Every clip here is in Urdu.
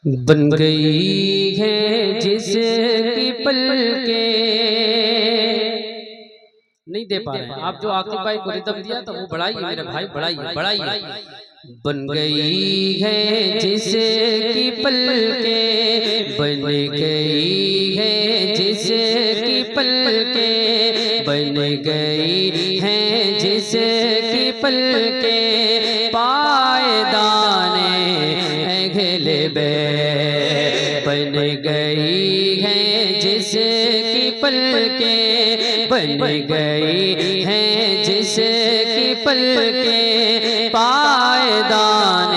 بن گئی ہے جس کی پلکیں نہیں دے پا رہے ہیں آپ جو عاقب بھائی کو ردم دیا تو وہ بڑھائیے میرے بھائی بڑھائیے بن گئی ہے جس کی پلکیں بن گئی ہے جس کی پلکیں بن گئی ہے جس کی پلکیں پائیدان غلبے بن گئی ہے جس کی پلکیں بن گئی ہے جس کی پلکیں پائیدان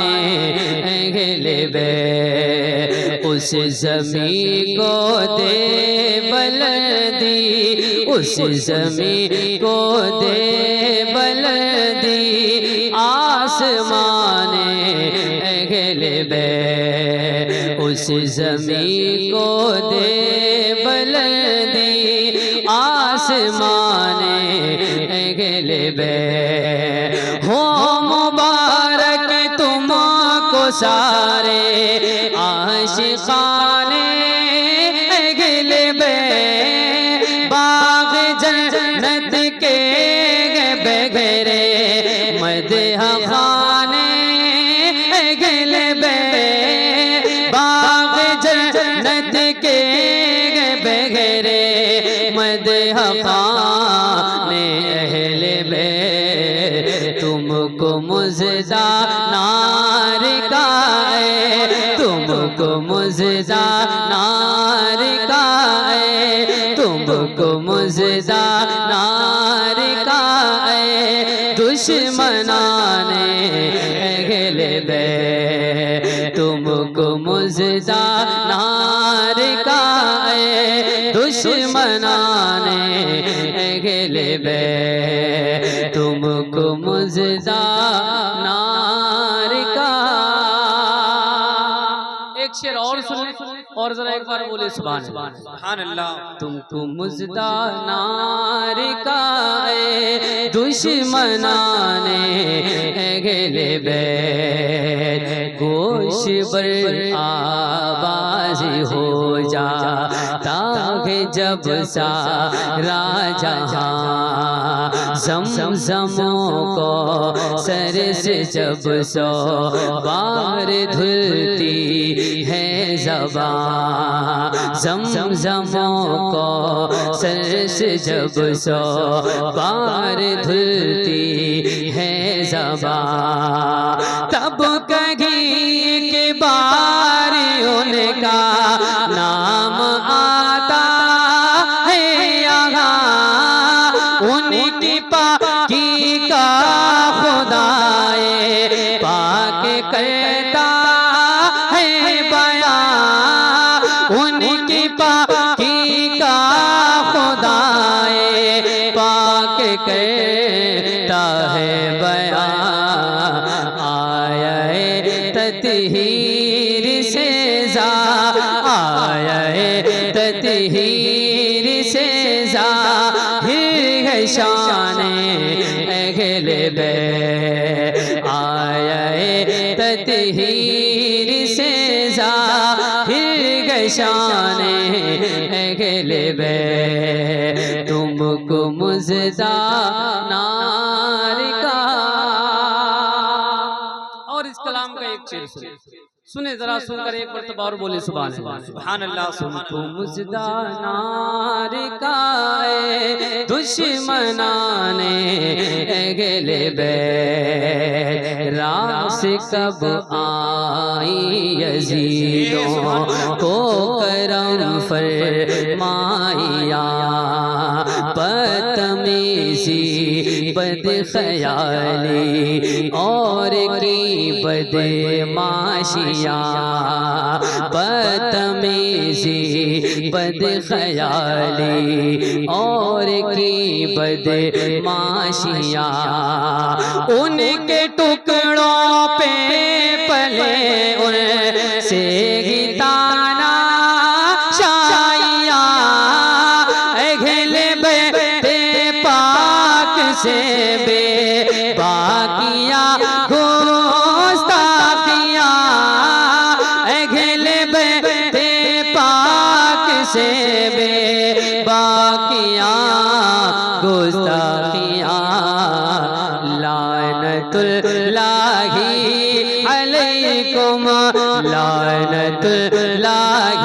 غلبے اس زمین کو دے بلندی اس زمین کو دے بلندی آسمان غلبے اس زمین کو دے بلندی آسمان غلبے ہو مبارک تم کو سارے عاشقان غلبے باغ جنت کے بغیرے مدح خانے غلبے باغ جنت کے بغیرے مدح خانے اہل بیت تم کو مزدہ نار کا ہے تم کو مزدہ نار کا ہے تم کو مزدہ نار کا ہے دشمنان غلبے تم کو مزدہ نار کا ہے دشمنان غلبے تم کو مزدہ نار کا ایک شعر اور سنیں اور ذرا ایک بار بولے سبحان اللہ تم کو مزدہ نار کا ہے دشمنان غلبے گوش بر آواز ہو جا تاکہ جب سارا جہاں زمزموں کو سر سے جب سو بار دھلتی ہے زبان زمزموں کو سر سے جب سو بار دھلتی ہے زبان تب کہیں کہ بار ان کا نام آتا ہے یہاں ان کی پاکی کا خدائے پاک کرتا ہے بیان ان کی پاکی کا خدائے پاک کرتا ہے بیان آیا ہے تطہیر سے آیا ہے تطہیر سے ظاہر ہے شان غلبے آیا ہے تطہیر سے ظاہر ہے شان غلبے تم کو مزدہ نار کا اور اس کلام کا ایک شعر سنیں ذرا سن کر ایک مرتبہ اور بولے سبحان اللہ تم کو مزدہ نار کا ہے دشمنان غلبے راس کب آئی یزیدوں کو کرم فرمایا بدتمیزی بد خیالی اور کی بدماشیاں بدتمیزی بد خیالی اور کی بدماشیاں ان کے ٹکڑوں پہ پلے ان سے ہی تانا شائیاں غلبے پاک سے بے باقیاں گستاخیاں غلبے لعنت اللہ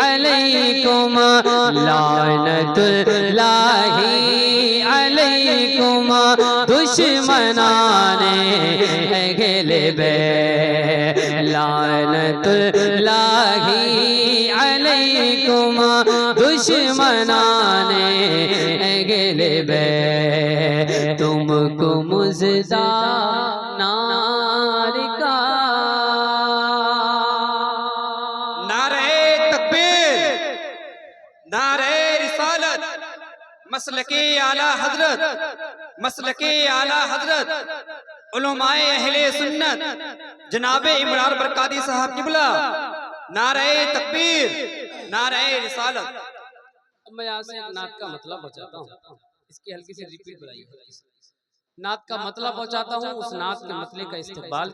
علیکم لعنت اللہ علیکم دشمنان غلب لعنت اللہ علیکم دشمنان غلب تم کو مژدہ نار کا نعرہ تکبیر، نعرہ رسالت، مسلک اعلیٰ حضرت، مسلک اعلیٰ حضرت علماء اہل سنت جناب عمران برکاتی صاحب قبلہ، نعرہ تکبیر، نعرہ رسالت۔ اب میں یہاں سے ایک نعت کا مطلب بچاتا ہوں، اس کی ہلکی سی ریپیٹ بنائیے۔ نعت کا مطلب پہنچاتا ہوں، اس نعت کے مطلب کا استقبال